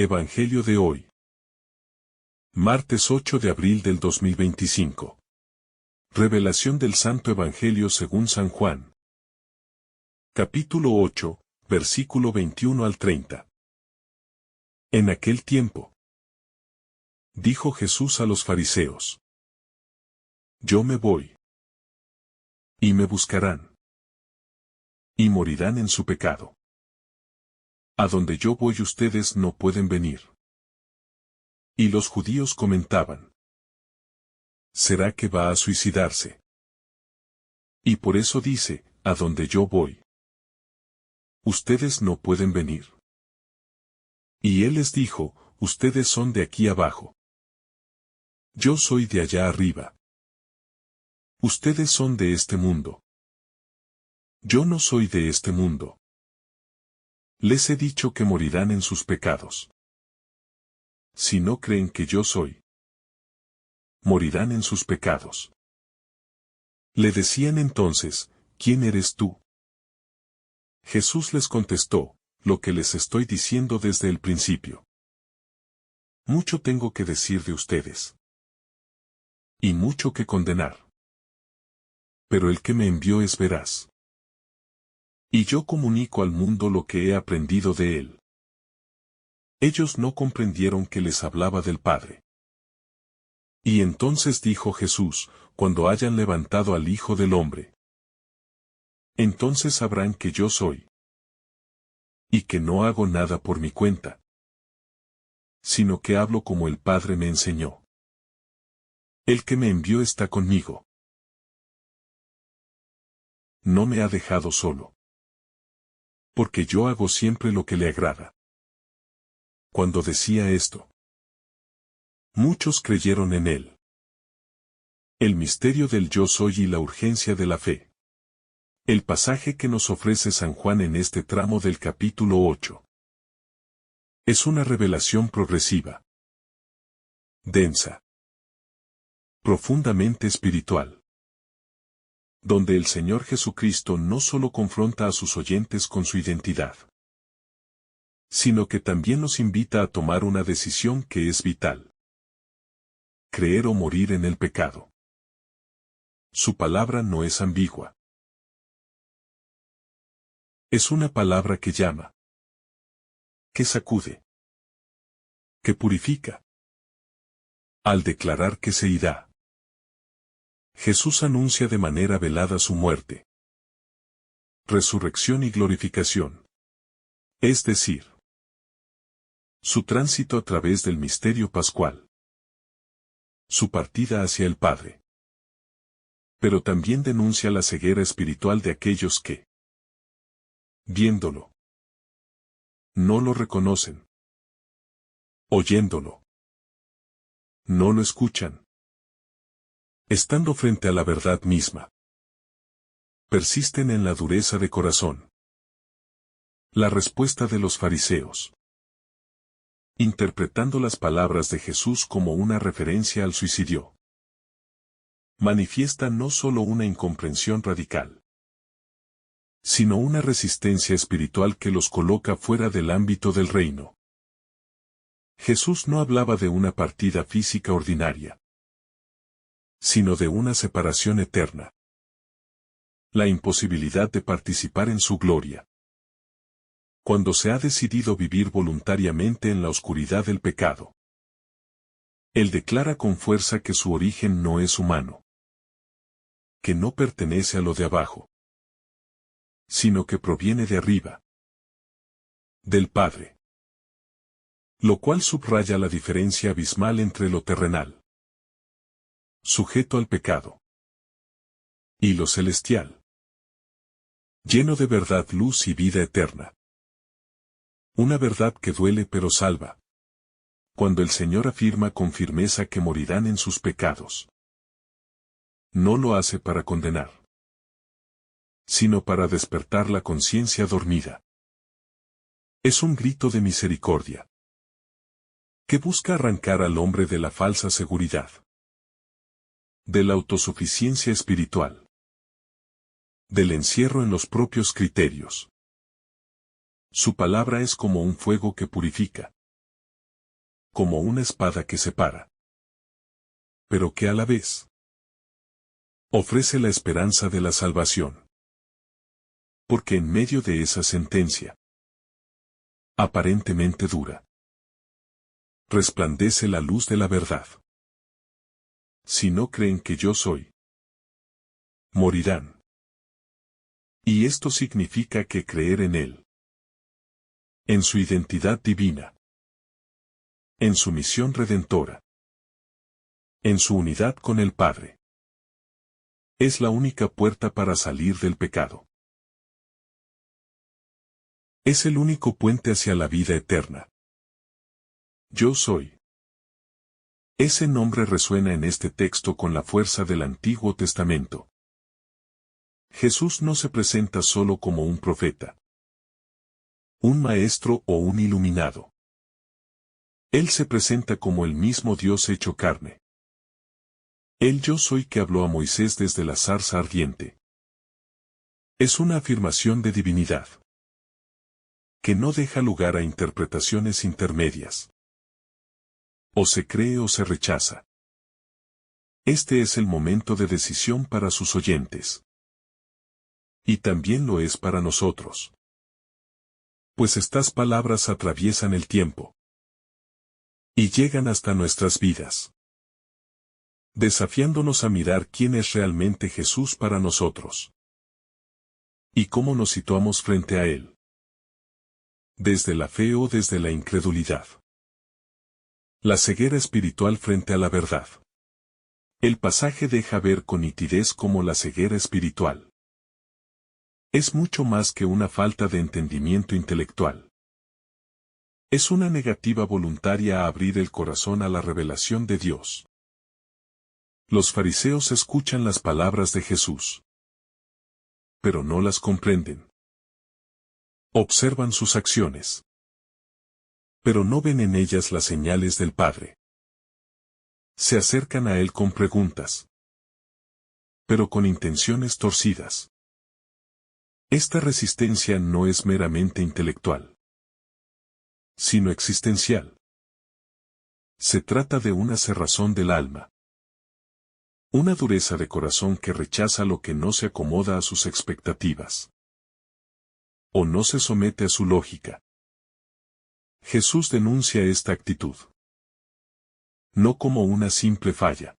Evangelio de hoy. Martes 8 de abril del 2025. Revelación del Santo Evangelio según San Juan. Capítulo 8, versículo 21 al 30. En aquel tiempo, dijo Jesús a los fariseos: Yo me voy, y me buscarán, y morirán en su pecado. A donde yo voy ustedes no pueden venir. Y los judíos comentaban: ¿será que va a suicidarse? Y por eso dice: a donde yo voy, ustedes no pueden venir. Y él les dijo: ustedes son de aquí abajo. Yo soy de allá arriba. Ustedes son de este mundo. Yo no soy de este mundo. Les he dicho que morirán en sus pecados. Si no creen que yo soy, morirán en sus pecados. Le decían entonces: ¿quién eres tú? Jesús les contestó: lo que les estoy diciendo desde el principio. Mucho tengo que decir de ustedes, y mucho que condenar. Pero el que me envió es veraz. Y yo comunico al mundo lo que he aprendido de él. Ellos no comprendieron que les hablaba del Padre. Y entonces dijo Jesús: cuando hayan levantado al Hijo del Hombre, entonces sabrán que yo soy, y que no hago nada por mi cuenta, sino que hablo como el Padre me enseñó. El que me envió está conmigo. No me ha dejado solo, porque yo hago siempre lo que le agrada. Cuando decía esto, muchos creyeron en él. El misterio del yo soy y la urgencia de la fe. El pasaje que nos ofrece San Juan en este tramo del capítulo 8. Es una revelación progresiva, densa, profundamente espiritual, donde el Señor Jesucristo no solo confronta a sus oyentes con su identidad, sino que también los invita a tomar una decisión que es vital: creer o morir en el pecado. Su palabra no es ambigua. Es una palabra que llama, que sacude, que purifica. Al declarar que se irá, Jesús anuncia de manera velada su muerte, resurrección y glorificación. Es decir, su tránsito a través del misterio pascual, su partida hacia el Padre. Pero también denuncia la ceguera espiritual de aquellos que, viéndolo, no lo reconocen, oyéndolo, no lo escuchan, estando frente a la verdad misma, persisten en la dureza de corazón. La respuesta de los fariseos, interpretando las palabras de Jesús como una referencia al suicidio, manifiesta no solo una incomprensión radical, sino una resistencia espiritual que los coloca fuera del ámbito del reino. Jesús no hablaba de una partida física ordinaria, sino de una separación eterna, la imposibilidad de participar en su gloria. Cuando se ha decidido vivir voluntariamente en la oscuridad del pecado, Él declara con fuerza que su origen no es humano, que no pertenece a lo de abajo, sino que proviene de arriba, del Padre. Lo cual subraya la diferencia abismal entre lo terrenal, sujeto al pecado, y lo celestial, lleno de verdad, luz y vida eterna. Una verdad que duele pero salva. Cuando el Señor afirma con firmeza que morirán en sus pecados, no lo hace para condenar, sino para despertar la conciencia dormida. Es un grito de misericordia, que busca arrancar al hombre de la falsa seguridad, de la autosuficiencia espiritual, del encierro en los propios criterios. Su palabra es como un fuego que purifica, como una espada que separa, pero que a la vez ofrece la esperanza de la salvación. Porque en medio de esa sentencia, aparentemente dura, resplandece la luz de la verdad. Si no creen que yo soy, morirán. Y esto significa que creer en Él, en su identidad divina, en su misión redentora, en su unidad con el Padre, es la única puerta para salir del pecado. Es el único puente hacia la vida eterna. Yo soy. Ese nombre resuena en este texto con la fuerza del Antiguo Testamento. Jesús no se presenta solo como un profeta, un maestro o un iluminado. Él se presenta como el mismo Dios hecho carne. El yo soy que habló a Moisés desde la zarza ardiente. Es una afirmación de divinidad, que no deja lugar a interpretaciones intermedias. O se cree o se rechaza. Este es el momento de decisión para sus oyentes. Y también lo es para nosotros. Pues estas palabras atraviesan el tiempo. Y llegan hasta nuestras vidas, desafiándonos a mirar quién es realmente Jesús para nosotros. Y cómo nos situamos frente a Él. Desde la fe o desde la incredulidad. La ceguera espiritual frente a la verdad. El pasaje deja ver con nitidez cómo la ceguera espiritual es mucho más que una falta de entendimiento intelectual. Es una negativa voluntaria a abrir el corazón a la revelación de Dios. Los fariseos escuchan las palabras de Jesús, pero no las comprenden. Observan sus acciones, pero no ven en ellas las señales del Padre. Se acercan a Él con preguntas, pero con intenciones torcidas. Esta resistencia no es meramente intelectual, sino existencial. Se trata de una cerrazón del alma. Una dureza de corazón que rechaza lo que no se acomoda a sus expectativas. O no se somete a su lógica. Jesús denuncia esta actitud. No como una simple falla,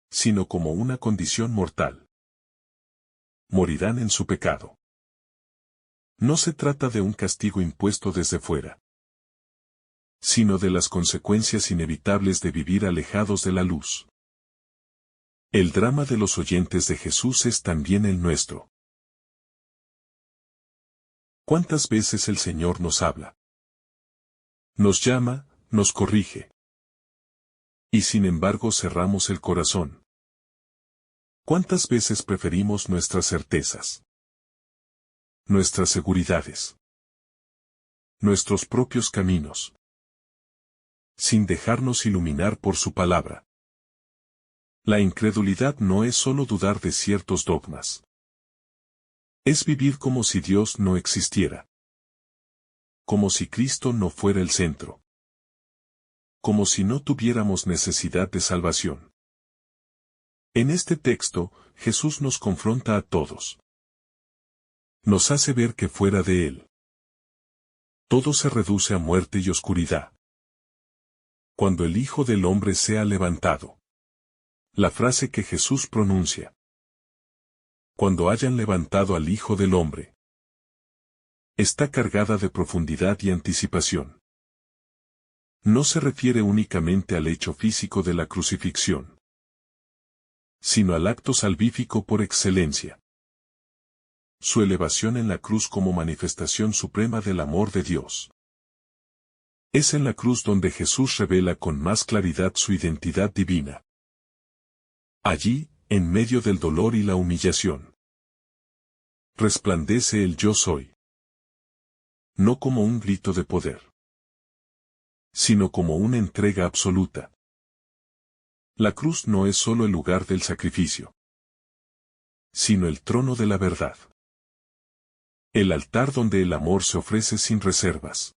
sino como una condición mortal. Morirán en su pecado. No se trata de un castigo impuesto desde fuera, sino de las consecuencias inevitables de vivir alejados de la luz. El drama de los oyentes de Jesús es también el nuestro. ¿Cuántas veces el Señor nos habla? Nos llama, nos corrige. Y sin embargo cerramos el corazón. ¿Cuántas veces preferimos nuestras certezas, nuestras seguridades, nuestros propios caminos, sin dejarnos iluminar por su palabra? La incredulidad no es solo dudar de ciertos dogmas. Es vivir como si Dios no existiera. Como si Cristo no fuera el centro. Como si no tuviéramos necesidad de salvación. En este texto, Jesús nos confronta a todos. Nos hace ver que fuera de Él, todo se reduce a muerte y oscuridad. Cuando el Hijo del Hombre sea levantado. La frase que Jesús pronuncia. Cuando hayan levantado al Hijo del Hombre. Está cargada de profundidad y anticipación. No se refiere únicamente al hecho físico de la crucifixión, sino al acto salvífico por excelencia. Su elevación en la cruz como manifestación suprema del amor de Dios. Es en la cruz donde Jesús revela con más claridad su identidad divina. Allí, en medio del dolor y la humillación, resplandece el yo soy. No como un grito de poder, sino como una entrega absoluta. La cruz no es solo el lugar del sacrificio, sino el trono de la verdad. El altar donde el amor se ofrece sin reservas.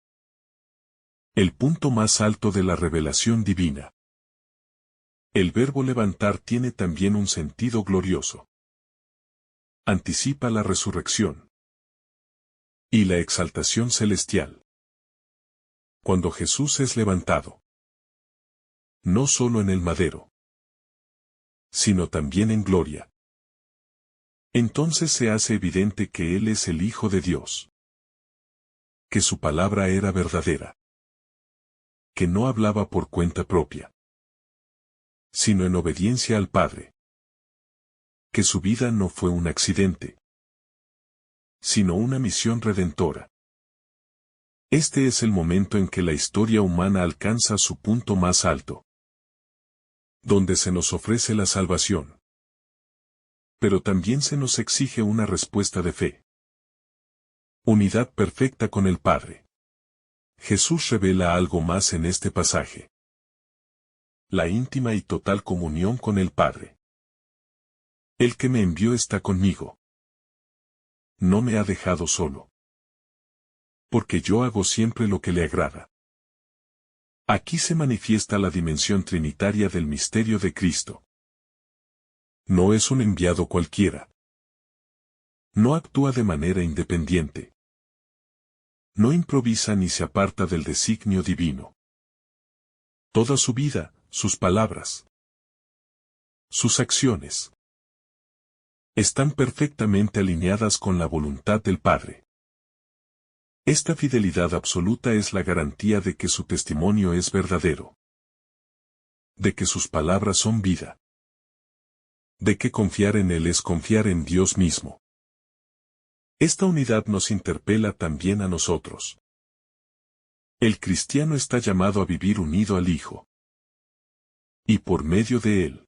El punto más alto de la revelación divina. El verbo levantar tiene también un sentido glorioso. Anticipa la resurrección y la exaltación celestial. Cuando Jesús es levantado, no solo en el madero, sino también en gloria, entonces se hace evidente que Él es el Hijo de Dios, que su palabra era verdadera, que no hablaba por cuenta propia, sino en obediencia al Padre, que su vida no fue un accidente, sino una misión redentora. Este es el momento en que la historia humana alcanza su punto más alto, donde se nos ofrece la salvación. Pero también se nos exige una respuesta de fe. Unidad perfecta con el Padre. Jesús revela algo más en este pasaje. La íntima y total comunión con el Padre. El que me envió está conmigo. No me ha dejado solo. Porque yo hago siempre lo que le agrada. Aquí se manifiesta la dimensión trinitaria del misterio de Cristo. No es un enviado cualquiera. No actúa de manera independiente. No improvisa ni se aparta del designio divino. Toda su vida, sus palabras, sus acciones, están perfectamente alineadas con la voluntad del Padre. Esta fidelidad absoluta es la garantía de que su testimonio es verdadero, de que sus palabras son vida, de que confiar en Él es confiar en Dios mismo. Esta unidad nos interpela también a nosotros. El cristiano está llamado a vivir unido al Hijo, y por medio de Él,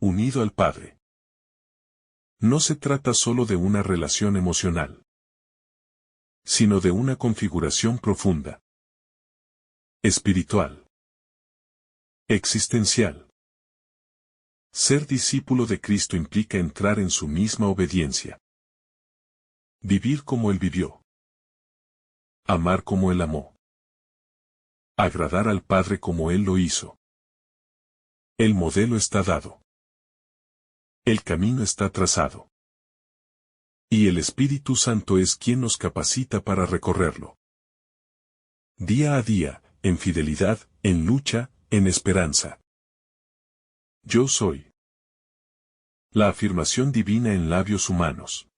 unido al Padre. No se trata solo de una relación emocional, sino de una configuración profunda, espiritual, existencial. Ser discípulo de Cristo implica entrar en su misma obediencia. Vivir como Él vivió. Amar como Él amó. Agradar al Padre como Él lo hizo. El modelo está dado. El camino está trazado. Y el Espíritu Santo es quien nos capacita para recorrerlo. Día a día, en fidelidad, en lucha, en esperanza. Yo soy. La afirmación divina en labios humanos.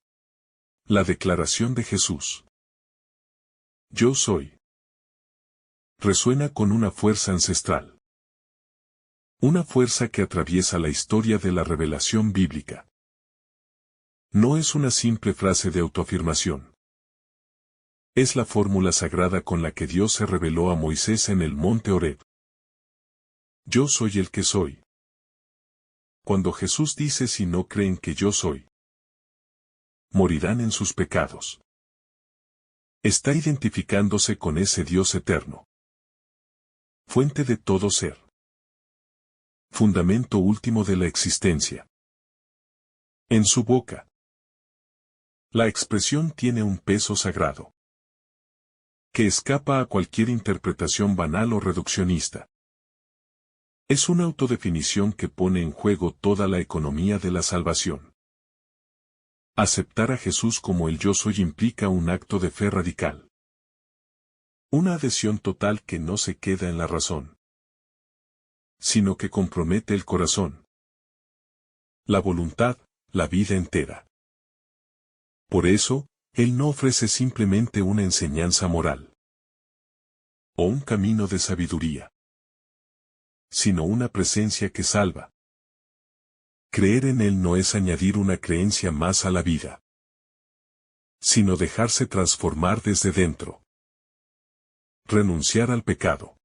La declaración de Jesús. Yo soy. Resuena con una fuerza ancestral. Una fuerza que atraviesa la historia de la revelación bíblica. No es una simple frase de autoafirmación. Es la fórmula sagrada con la que Dios se reveló a Moisés en el monte Horeb. Yo soy el que soy. Cuando Jesús dice si no creen que yo soy, morirán en sus pecados. Está identificándose con ese Dios eterno. Fuente de todo ser. Fundamento último de la existencia. En su boca. La expresión tiene un peso sagrado, que escapa a cualquier interpretación banal o reduccionista. Es una autodefinición que pone en juego toda la economía de la salvación. Aceptar a Jesús como el yo soy implica un acto de fe radical. Una adhesión total que no se queda en la razón, sino que compromete el corazón, la voluntad, la vida entera. Por eso, Él no ofrece simplemente una enseñanza moral o un camino de sabiduría, sino una presencia que salva. Creer en Él no es añadir una creencia más a la vida, sino dejarse transformar desde dentro. Renunciar al pecado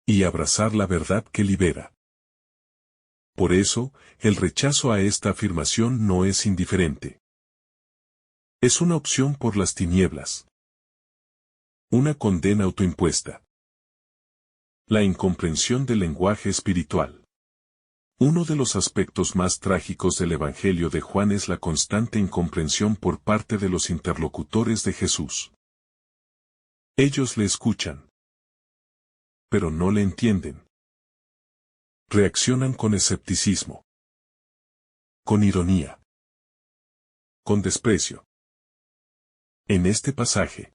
y abrazar la verdad que libera. Por eso, el rechazo a esta afirmación no es indiferente. Es una opción por las tinieblas. Una condena autoimpuesta. La incomprensión del lenguaje espiritual. Uno de los aspectos más trágicos del Evangelio de Juan es la constante incomprensión por parte de los interlocutores de Jesús. Ellos le escuchan, pero no le entienden. Reaccionan con escepticismo, con ironía, con desprecio. En este pasaje,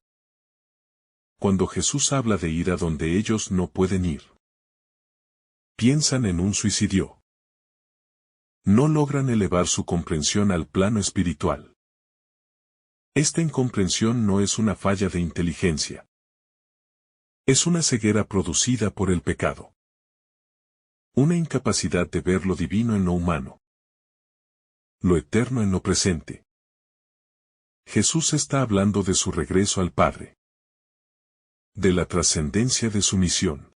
cuando Jesús habla de ir a donde ellos no pueden ir, piensan en un suicidio. No logran elevar su comprensión al plano espiritual. Esta incomprensión no es una falla de inteligencia. Es una ceguera producida por el pecado. Una incapacidad de ver lo divino en lo humano. Lo eterno en lo presente. Jesús está hablando de su regreso al Padre. De la trascendencia de su misión.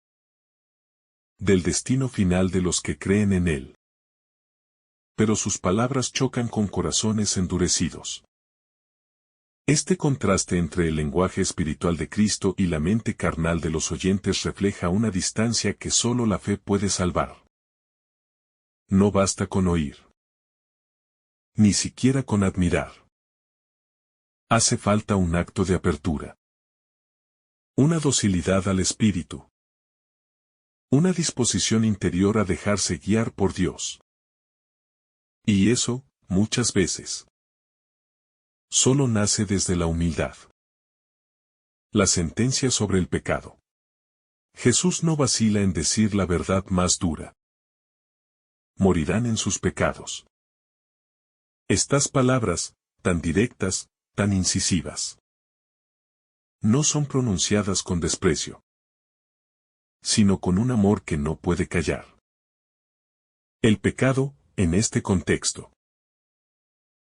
Del destino final de los que creen en Él. Pero sus palabras chocan con corazones endurecidos. Este contraste entre el lenguaje espiritual de Cristo y la mente carnal de los oyentes refleja una distancia que solo la fe puede salvar. No basta con oír. Ni siquiera con admirar. Hace falta un acto de apertura. Una docilidad al Espíritu. Una disposición interior a dejarse guiar por Dios. Y eso, muchas veces, solo nace desde la humildad. La sentencia sobre el pecado. Jesús no vacila en decir la verdad más dura. Morirán en sus pecados. Estas palabras, tan directas, tan incisivas, no son pronunciadas con desprecio, sino con un amor que no puede callar. El pecado, en este contexto,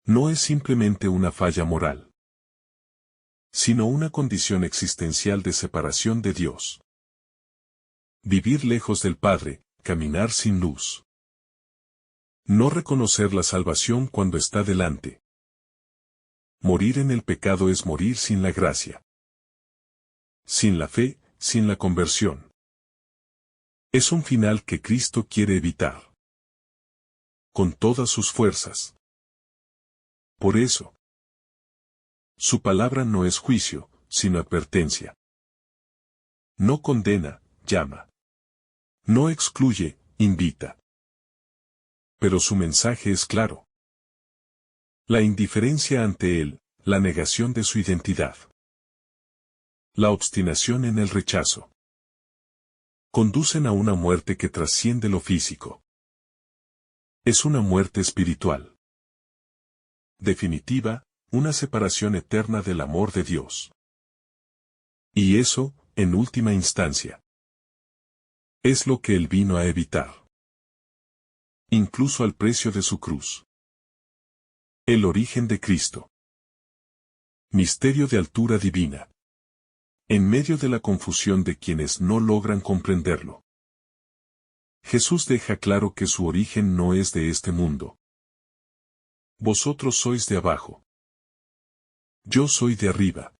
no es simplemente una falla moral, sino una condición existencial de separación de Dios. Vivir lejos del Padre, caminar sin luz. No reconocer la salvación cuando está delante. Morir en el pecado es morir sin la gracia. Sin la fe, sin la conversión. Es un final que Cristo quiere evitar. Con todas sus fuerzas. Por eso, su palabra no es juicio, sino advertencia. No condena, llama. No excluye, invita. Pero su mensaje es claro. La indiferencia ante Él, la negación de su identidad. La obstinación en el rechazo. Conducen a una muerte que trasciende lo físico. Es una muerte espiritual. Definitiva, una separación eterna del amor de Dios. Y eso, en última instancia, es lo que Él vino a evitar. Incluso al precio de su cruz. El origen de Cristo. Misterio de altura divina. En medio de la confusión de quienes no logran comprenderlo, Jesús deja claro que su origen no es de este mundo. Vosotros sois de abajo. Yo soy de arriba.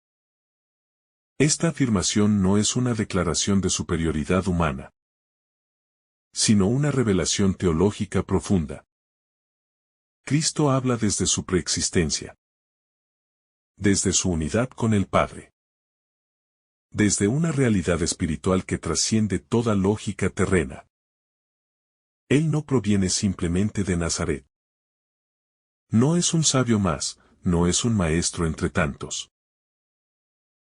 Esta afirmación no es una declaración de superioridad humana, sino una revelación teológica profunda. Cristo habla desde su preexistencia, desde su unidad con el Padre, desde una realidad espiritual que trasciende toda lógica terrena. Él no proviene simplemente de Nazaret. No es un sabio más, no es un maestro entre tantos.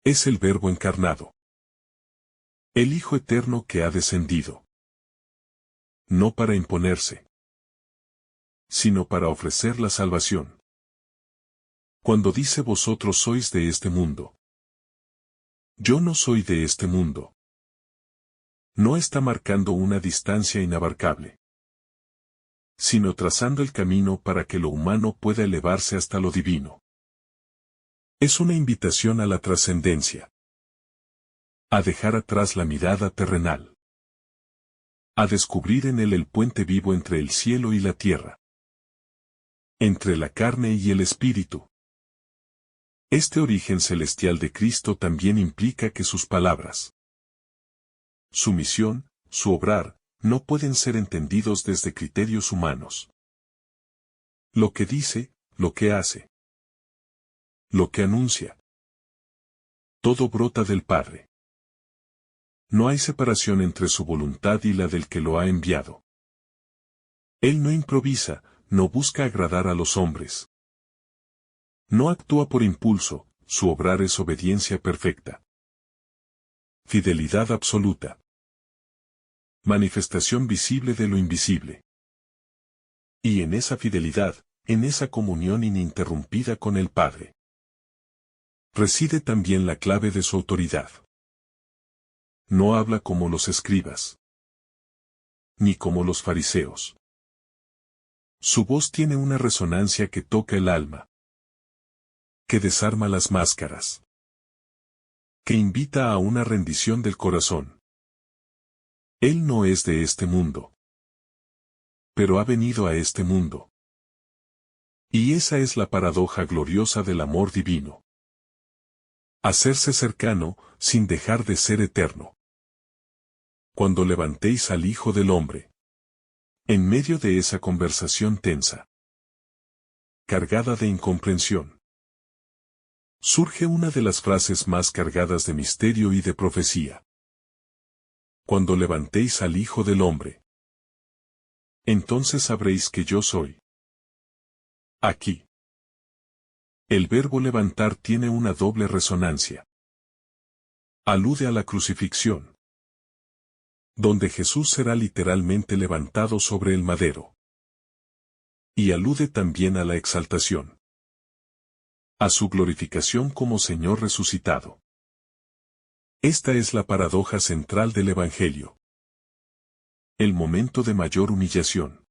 Es el Verbo encarnado. El Hijo eterno que ha descendido. No para imponerse, sino para ofrecer la salvación. Cuando dice vosotros sois de este mundo. Yo no soy de este mundo. No está marcando una distancia inabarcable, sino trazando el camino para que lo humano pueda elevarse hasta lo divino. Es una invitación a la trascendencia. A dejar atrás la mirada terrenal. A descubrir en él el puente vivo entre el cielo y la tierra. Entre la carne y el espíritu. Este origen celestial de Cristo también implica que sus palabras, su misión, su obrar, no pueden ser entendidos desde criterios humanos. Lo que dice, lo que hace, lo que anuncia, Todo brota del Padre. No hay separación entre su voluntad y la del que lo ha enviado. Él no improvisa, no busca agradar a los hombres. No actúa por impulso, su obrar es obediencia perfecta. Fidelidad absoluta. Manifestación visible de lo invisible. Y en esa fidelidad, en esa comunión ininterrumpida con el Padre, reside también la clave de su autoridad. No habla como los escribas, ni como los fariseos. Su voz tiene una resonancia que toca el alma, que desarma las máscaras, que invita a una rendición del corazón. Él no es de este mundo, pero ha venido a este mundo. Y esa es la paradoja gloriosa del amor divino. Hacerse cercano, sin dejar de ser eterno. Cuando levantéis al Hijo del Hombre, en medio de esa conversación tensa, cargada de incomprensión, surge una de las frases más cargadas de misterio y de profecía. Cuando levantéis al Hijo del Hombre, entonces sabréis que yo soy. Aquí. El verbo levantar tiene una doble resonancia. Alude a la crucifixión, donde Jesús será literalmente levantado sobre el madero. Y alude también a la exaltación, a su glorificación como Señor resucitado. Esta es la paradoja central del Evangelio. El momento de mayor humillación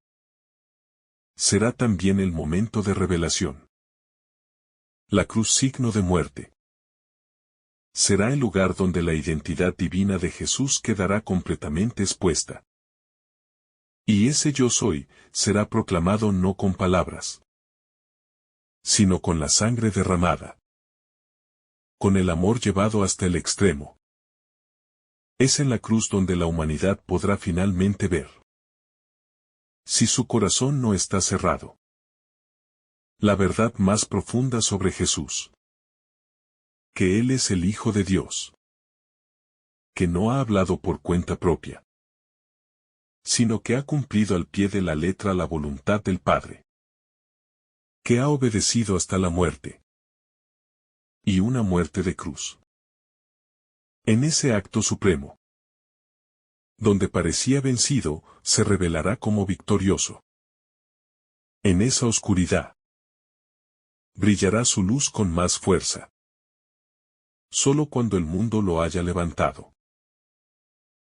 será también el momento de revelación. La cruz, signo de muerte, será el lugar donde la identidad divina de Jesús quedará completamente expuesta. Y ese yo soy será proclamado no con palabras, sino con la sangre derramada, con el amor llevado hasta el extremo. Es en la cruz donde la humanidad podrá finalmente ver, si su corazón no está cerrado, la verdad más profunda sobre Jesús. Que Él es el Hijo de Dios, que no ha hablado por cuenta propia, sino que ha cumplido al pie de la letra la voluntad del Padre, que ha obedecido hasta la muerte, y una muerte de cruz. En ese acto supremo, donde parecía vencido, se revelará como victorioso. En esa oscuridad, brillará su luz con más fuerza. Solo cuando el mundo lo haya levantado.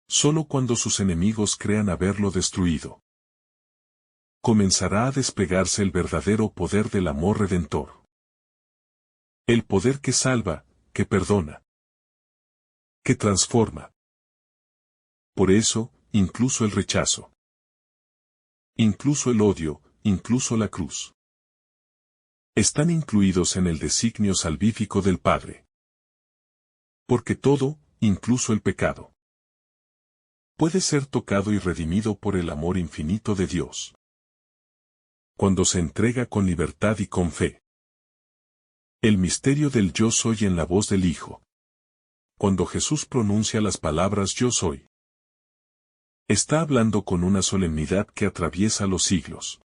Solo cuando sus enemigos crean haberlo destruido, comenzará a desplegarse el verdadero poder del amor redentor. El poder que salva, que perdona, que transforma. Por eso, incluso el rechazo, incluso el odio, incluso la cruz, están incluidos en el designio salvífico del Padre. Porque todo, incluso el pecado, puede ser tocado y redimido por el amor infinito de Dios, cuando se entrega con libertad y con fe. El misterio del yo soy en la voz del Hijo. Cuando Jesús pronuncia las palabras yo soy, está hablando con una solemnidad que atraviesa los siglos.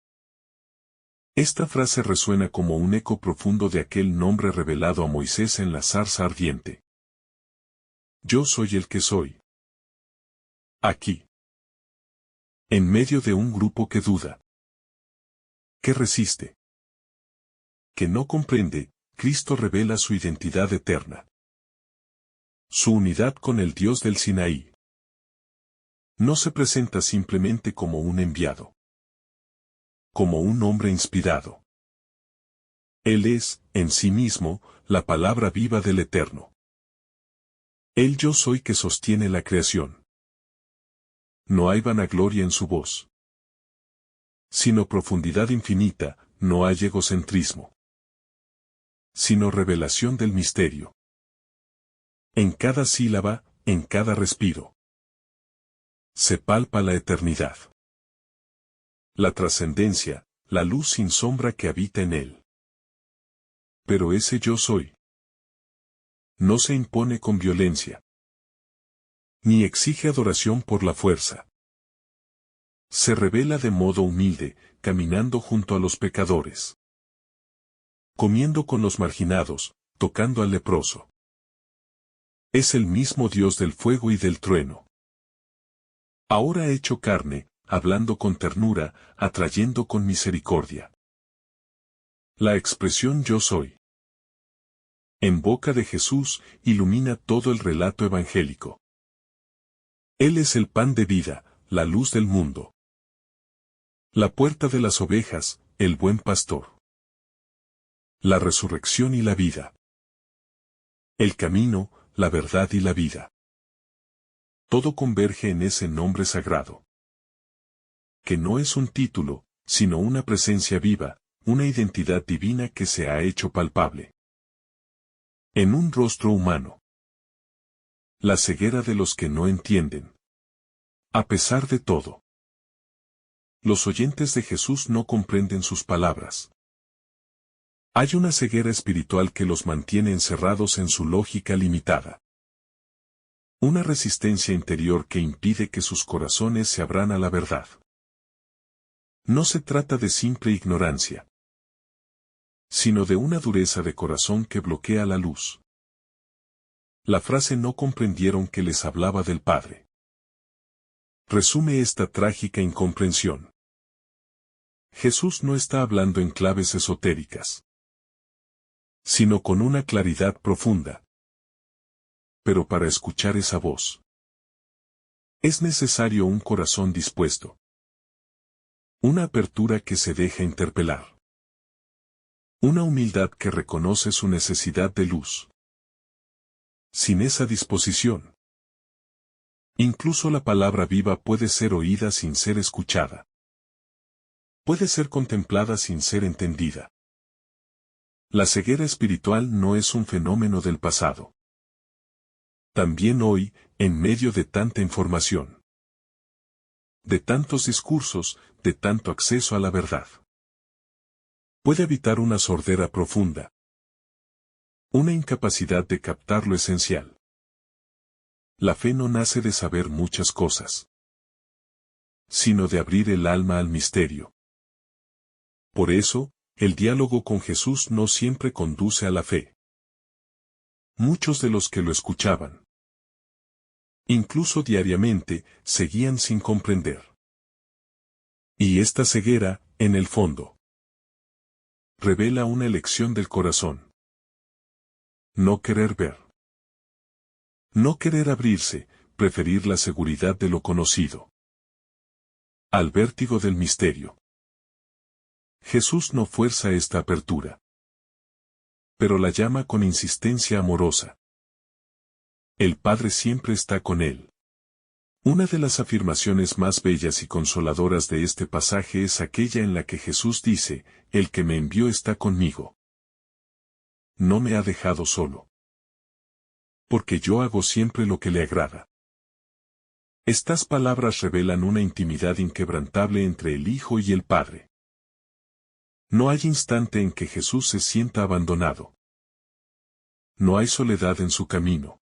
Esta frase resuena como un eco profundo de aquel nombre revelado a Moisés en la zarza ardiente. Yo soy el que soy. Aquí. En medio de un grupo que duda, que resiste, que no comprende, Cristo revela su identidad eterna. Su unidad con el Dios del Sinaí. No se presenta simplemente como un enviado, como un hombre inspirado. Él es, en sí mismo, la palabra viva del Eterno. El yo soy que sostiene la creación. No hay vanagloria en su voz, sino profundidad infinita, no hay egocentrismo, sino revelación del misterio. En cada sílaba, en cada respiro, se palpa la eternidad, la trascendencia, la luz sin sombra que habita en él. Pero ese yo soy No se impone con violencia, ni exige adoración por la fuerza. Se revela de modo humilde, caminando junto a los pecadores, comiendo con los marginados, tocando al leproso. Es el mismo Dios del fuego y del trueno. Ahora hecho carne, hablando con ternura, atrayendo con misericordia. La expresión yo soy, en boca de Jesús, ilumina todo el relato evangélico. Él es el pan de vida, la luz del mundo. La puerta de las ovejas, el buen pastor. La resurrección y la vida. El camino, la verdad y la vida. Todo converge en ese nombre sagrado, que no es un título, sino una presencia viva, una identidad divina que se ha hecho palpable en un rostro humano. La ceguera de los que no entienden. A pesar de todo, los oyentes de Jesús no comprenden sus palabras. Hay una ceguera espiritual que los mantiene encerrados en su lógica limitada. Una resistencia interior que impide que sus corazones se abran a la verdad. No se trata de simple ignorancia, sino de una dureza de corazón que bloquea la luz. La frase no comprendieron que les hablaba del Padre. Resume esta trágica incomprensión. Jesús no está hablando en claves esotéricas, sino con una claridad profunda. Pero para escuchar esa voz, es necesario un corazón dispuesto. Una apertura que se deja interpelar. Una humildad que reconoce su necesidad de luz. Sin esa disposición, incluso la palabra viva puede ser oída sin ser escuchada. Puede ser contemplada sin ser entendida. La ceguera espiritual no es un fenómeno del pasado. También hoy, en medio de tanta información, de tantos discursos, de tanto acceso a la verdad, puede habitar una sordera profunda. Una incapacidad de captar lo esencial. La fe no nace de saber muchas cosas, sino de abrir el alma al misterio. Por eso, el diálogo con Jesús no siempre conduce a la fe. Muchos de los que lo escuchaban, incluso diariamente, seguían sin comprender. Y esta ceguera, en el fondo, revela una elección del corazón. No querer ver. No querer abrirse, preferir la seguridad de lo conocido al vértigo del misterio. Jesús no fuerza esta apertura, pero la llama con insistencia amorosa. El Padre siempre está con él. Una de las afirmaciones más bellas y consoladoras de este pasaje es aquella en la que Jesús dice, el que me envió está conmigo. No me ha dejado solo, porque yo hago siempre lo que le agrada. Estas palabras revelan una intimidad inquebrantable entre el Hijo y el Padre. No hay instante en que Jesús se sienta abandonado. No hay soledad en su camino.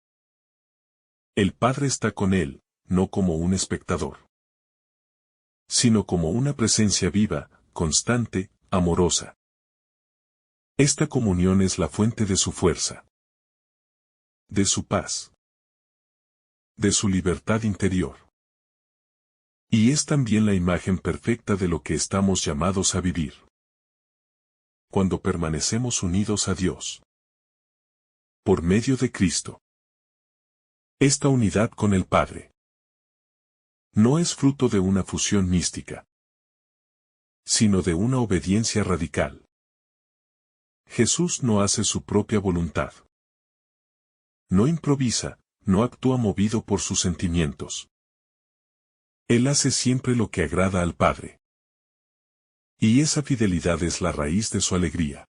El Padre está con él, no como un espectador, sino como una presencia viva, constante, amorosa. Esta comunión es la fuente de su fuerza, de su paz, de su libertad interior. Y es también la imagen perfecta de lo que estamos llamados a vivir cuando permanecemos unidos a Dios por medio de Cristo. Esta unidad con el Padre no es fruto de una fusión mística, sino de una obediencia radical. Jesús no hace su propia voluntad. No improvisa, no actúa movido por sus sentimientos. Él hace siempre lo que agrada al Padre. Y esa fidelidad es la raíz de su alegría,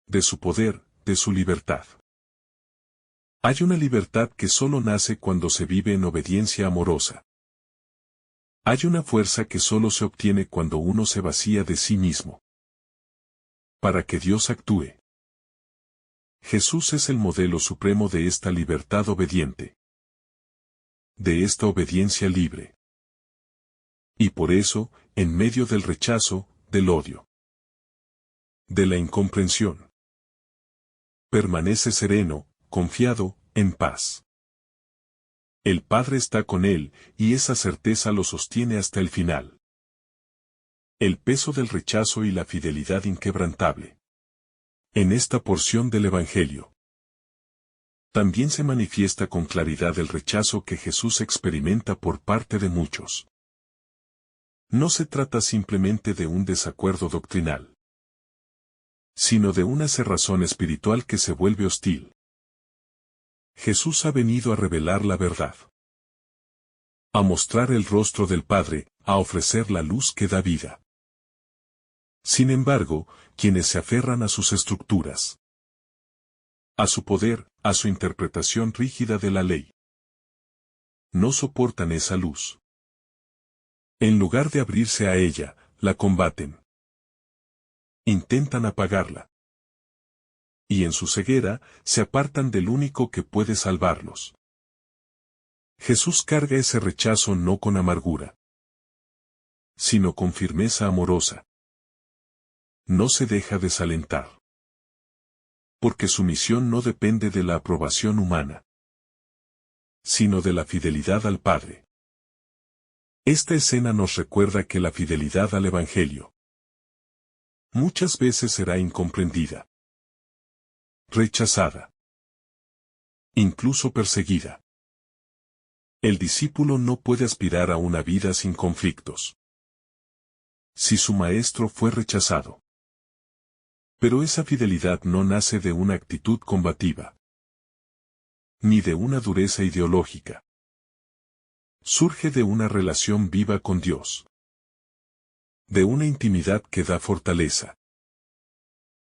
de su poder, de su libertad. Hay una libertad que solo nace cuando se vive en obediencia amorosa. Hay una fuerza que solo se obtiene cuando uno se vacía de sí mismo, para que Dios actúe. Jesús es el modelo supremo de esta libertad obediente. De esta obediencia libre. Y por eso, en medio del rechazo, del odio, de la incomprensión, permanece sereno, confiado, en paz. El Padre está con él, y esa certeza lo sostiene hasta el final. El peso del rechazo y la fidelidad inquebrantable. En esta porción del Evangelio, también se manifiesta con claridad el rechazo que Jesús experimenta por parte de muchos. No se trata simplemente de un desacuerdo doctrinal, sino de una cerrazón espiritual que se vuelve hostil. Jesús ha venido a revelar la verdad, a mostrar el rostro del Padre, a ofrecer la luz que da vida. Sin embargo, quienes se aferran a sus estructuras, a su poder, a su interpretación rígida de la ley, no soportan esa luz. En lugar de abrirse a ella, la combaten. Intentan apagarla. Y en su ceguera, se apartan del único que puede salvarlos. Jesús carga ese rechazo no con amargura, sino con firmeza amorosa. No se deja desalentar. Porque su misión no depende de la aprobación humana, sino de la fidelidad al Padre. Esta escena nos recuerda que la fidelidad al Evangelio muchas veces será incomprendida, rechazada, incluso perseguida. El discípulo no puede aspirar a una vida sin conflictos. Si su maestro fue rechazado. Pero esa fidelidad no nace de una actitud combativa, ni de una dureza ideológica. Surge de una relación viva con Dios, de una intimidad que da fortaleza,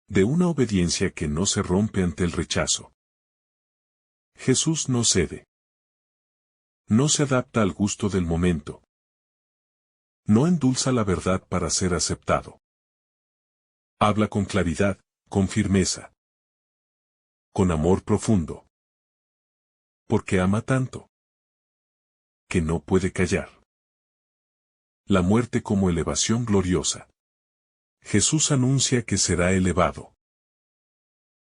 de una obediencia que no se rompe ante el rechazo. Jesús no cede. No se adapta al gusto del momento. No endulza la verdad para ser aceptado. Habla con claridad, con firmeza, con amor profundo. Porque ama tanto, que no puede callar. La muerte como elevación gloriosa. Jesús anuncia que será elevado.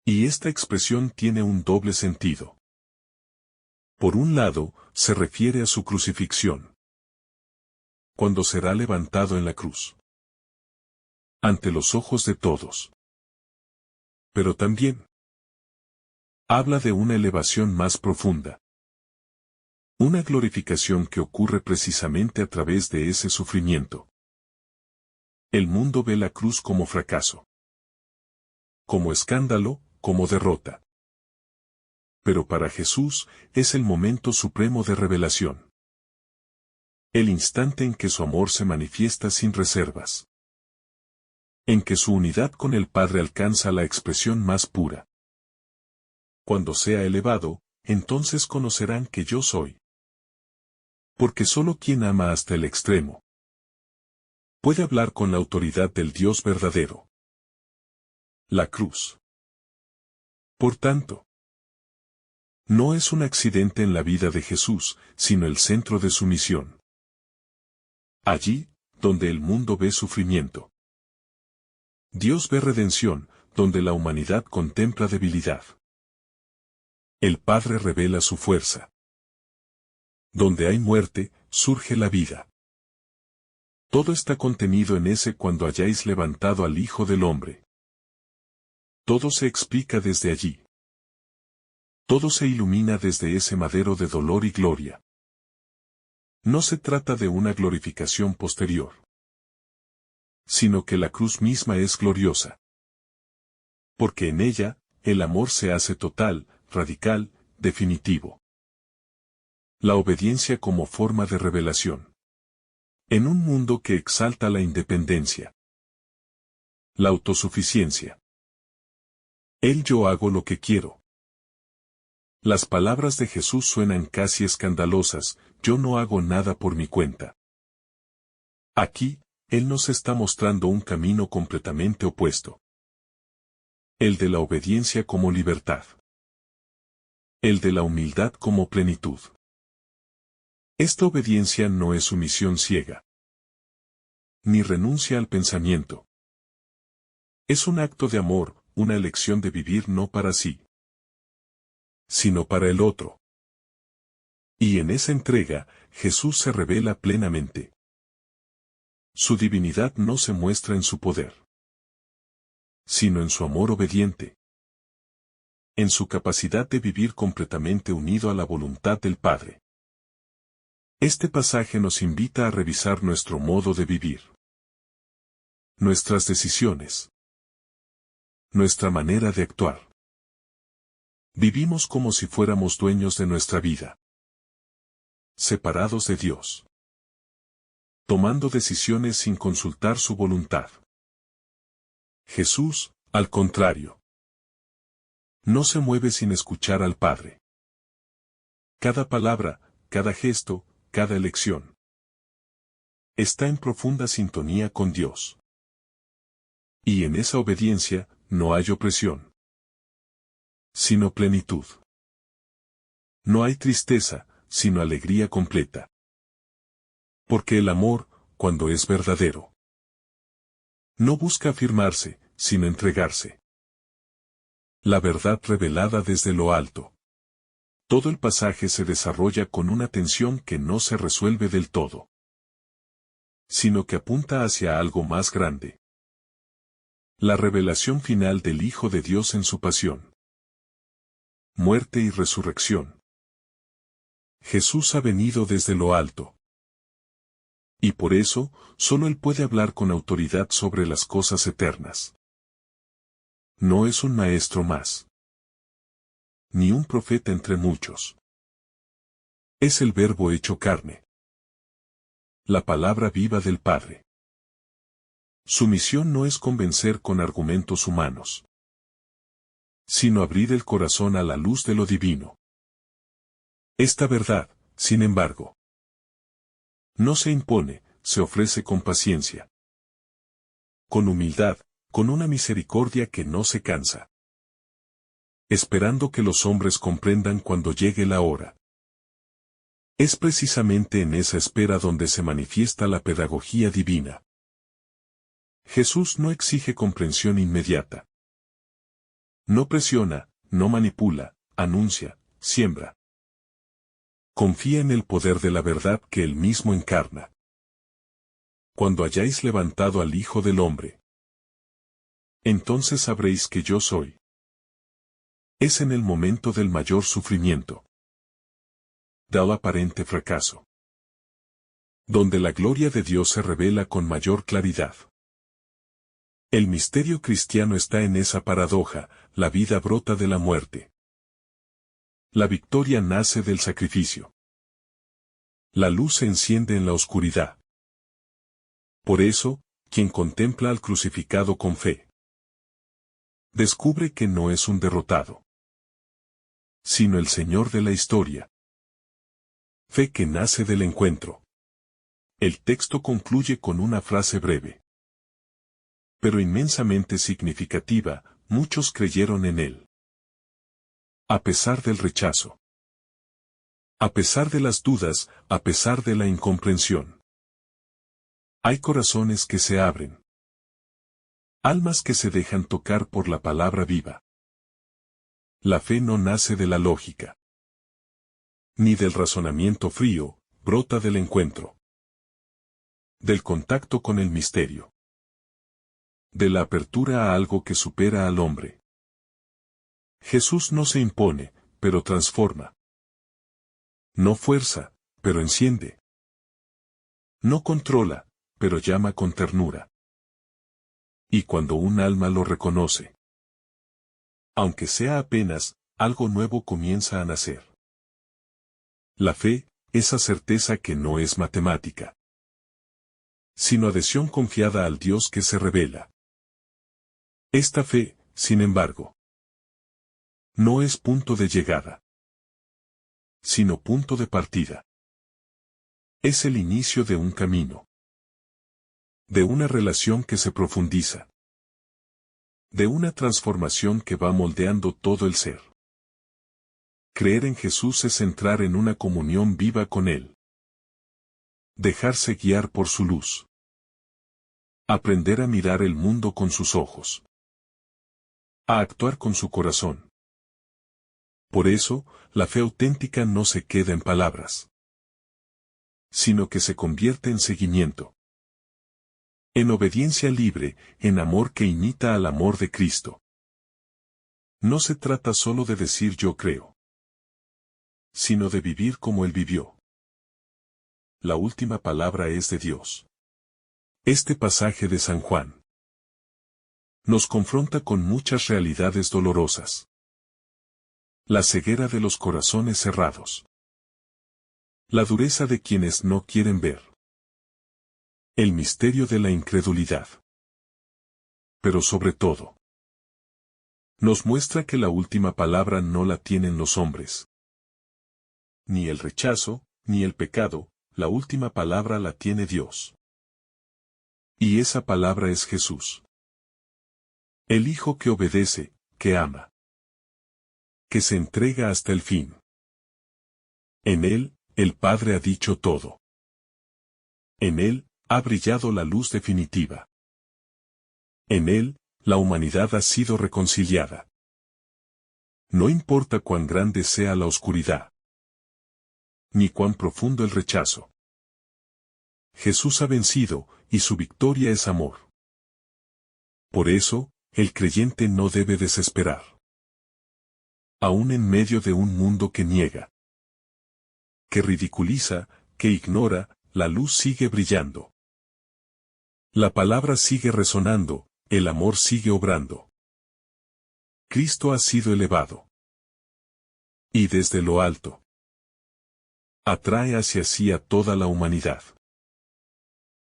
Y esta expresión tiene un doble sentido. Por un lado, se refiere a su crucifixión, cuando será levantado en la cruz, ante los ojos de todos. Pero también habla de una elevación más profunda. Una glorificación que ocurre precisamente a través de ese sufrimiento. El mundo ve la cruz como fracaso, como escándalo, como derrota. Pero para Jesús es el momento supremo de revelación. El instante en que su amor se manifiesta sin reservas. En que su unidad con el Padre alcanza la expresión más pura. Cuando sea elevado, entonces conocerán que yo soy. Porque solo quien ama hasta el extremo puede hablar con la autoridad del Dios verdadero. La cruz. Por tanto, no es un accidente en la vida de Jesús, sino el centro de su misión. Allí, donde el mundo ve sufrimiento, Dios ve redención, donde la humanidad contempla debilidad. El Padre revela su fuerza. Donde hay muerte, surge la vida. Todo está contenido en ese cuando hayáis levantado al Hijo del Hombre. Todo se explica desde allí. Todo se ilumina desde ese madero de dolor y gloria. No se trata de una glorificación posterior, sino que la cruz misma es gloriosa. Porque en ella, el amor se hace total, radical, definitivo. La obediencia como forma de revelación. En un mundo que exalta la independencia, la autosuficiencia. Yo hago lo que quiero. Las palabras de Jesús suenan casi escandalosas, yo no hago nada por mi cuenta. Aquí, Él nos está mostrando un camino completamente opuesto. El de la obediencia como libertad. El de la humildad como plenitud. Esta obediencia no es sumisión ciega, ni renuncia al pensamiento. Es un acto de amor, una elección de vivir no para sí, sino para el otro. Y en esa entrega, Jesús se revela plenamente. Su divinidad no se muestra en su poder, sino en su amor obediente, en su capacidad de vivir completamente unido a la voluntad del Padre. Este pasaje nos invita a revisar nuestro modo de vivir, nuestras decisiones, nuestra manera de actuar. Vivimos como si fuéramos dueños de nuestra vida, separados de Dios, tomando decisiones sin consultar su voluntad. Jesús, al contrario, no se mueve sin escuchar al Padre. Cada palabra, cada gesto, cada elección está en profunda sintonía con Dios. Y en esa obediencia no hay opresión, sino plenitud. No hay tristeza, sino alegría completa. Porque el amor, cuando es verdadero, no busca afirmarse, sino entregarse. La verdad revelada desde lo alto. Todo el pasaje se desarrolla con una tensión que no se resuelve del todo, sino que apunta hacia algo más grande. La revelación final del Hijo de Dios en su pasión, muerte y resurrección. Jesús ha venido desde lo alto. Y por eso, solo Él puede hablar con autoridad sobre las cosas eternas. No es un maestro más, ni un profeta entre muchos. Es el Verbo hecho carne, la palabra viva del Padre. Su misión no es convencer con argumentos humanos, sino abrir el corazón a la luz de lo divino. Esta verdad, sin embargo, no se impone, se ofrece con paciencia, con humildad, con una misericordia que no se cansa, esperando que los hombres comprendan cuando llegue la hora. Es precisamente en esa espera donde se manifiesta la pedagogía divina. Jesús no exige comprensión inmediata. No presiona, no manipula, anuncia, siembra. Confía en el poder de la verdad que Él mismo encarna. Cuando hayáis levantado al Hijo del Hombre, entonces sabréis que yo soy. Es en el momento del mayor sufrimiento, del aparente fracaso, donde la gloria de Dios se revela con mayor claridad. El misterio cristiano está en esa paradoja, la vida brota de la muerte. La victoria nace del sacrificio. La luz se enciende en la oscuridad. Por eso, quien contempla al crucificado con fe, descubre que no es un derrotado, sino el Señor de la historia. Fe que nace del encuentro. El texto concluye con una frase breve, pero inmensamente significativa: muchos creyeron en Él. A pesar del rechazo, a pesar de las dudas, a pesar de la incomprensión. Hay corazones que se abren, almas que se dejan tocar por la palabra viva. La fe no nace de la lógica, ni del razonamiento frío, brota del encuentro, del contacto con el misterio, de la apertura a algo que supera al hombre. Jesús no se impone, pero transforma. No fuerza, pero enciende. No controla, pero llama con ternura. Y cuando un alma lo reconoce, aunque sea apenas, algo nuevo comienza a nacer. La fe, esa certeza que no es matemática, sino adhesión confiada al Dios que se revela. Esta fe, sin embargo, no es punto de llegada, sino punto de partida. Es el inicio de un camino, de una relación que se profundiza, De una transformación que va moldeando todo el ser. Creer en Jesús es entrar en una comunión viva con Él. Dejarse guiar por su luz. Aprender a mirar el mundo con sus ojos. A actuar con su corazón. Por eso, la fe auténtica no se queda en palabras, sino que se convierte en seguimiento. En obediencia libre, en amor que imita al amor de Cristo. No se trata solo de decir yo creo, sino de vivir como Él vivió. La última palabra es de Dios. Este pasaje de San Juan nos confronta con muchas realidades dolorosas. La ceguera de los corazones cerrados. La dureza de quienes no quieren ver. El misterio de la incredulidad. Pero sobre todo, nos muestra que la última palabra no la tienen los hombres. Ni el rechazo, ni el pecado, la última palabra la tiene Dios. Y esa palabra es Jesús. El Hijo que obedece, que ama. Que se entrega hasta el fin. En Él, el Padre ha dicho todo. En Él, ha brillado la luz definitiva. En Él, la humanidad ha sido reconciliada. No importa cuán grande sea la oscuridad, ni cuán profundo el rechazo. Jesús ha vencido, y su victoria es amor. Por eso, el creyente no debe desesperar. Aún en medio de un mundo que niega, que ridiculiza, que ignora, la luz sigue brillando. La palabra sigue resonando, el amor sigue obrando. Cristo ha sido elevado. Y desde lo alto, atrae hacia sí a toda la humanidad.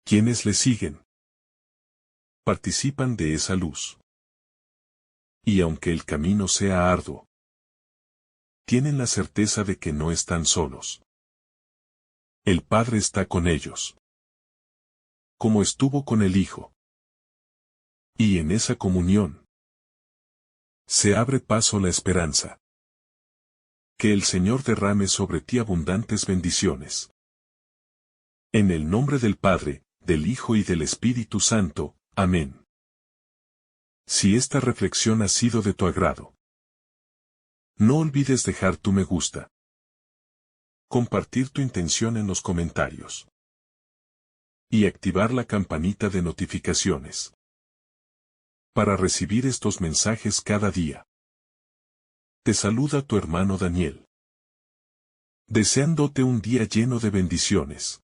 Quienes le siguen, participan de esa luz. Y aunque el camino sea arduo, tienen la certeza de que no están solos. El Padre está con ellos, como estuvo con el Hijo. Y en esa comunión se abre paso la esperanza. Que el Señor derrame sobre ti abundantes bendiciones. En el nombre del Padre, del Hijo y del Espíritu Santo. Amén. Si esta reflexión ha sido de tu agrado, no olvides dejar tu me gusta. Compartir tu intención en los comentarios. Y activar la campanita de notificaciones. Para recibir estos mensajes cada día. Te saluda tu hermano Daniel. Deseándote un día lleno de bendiciones.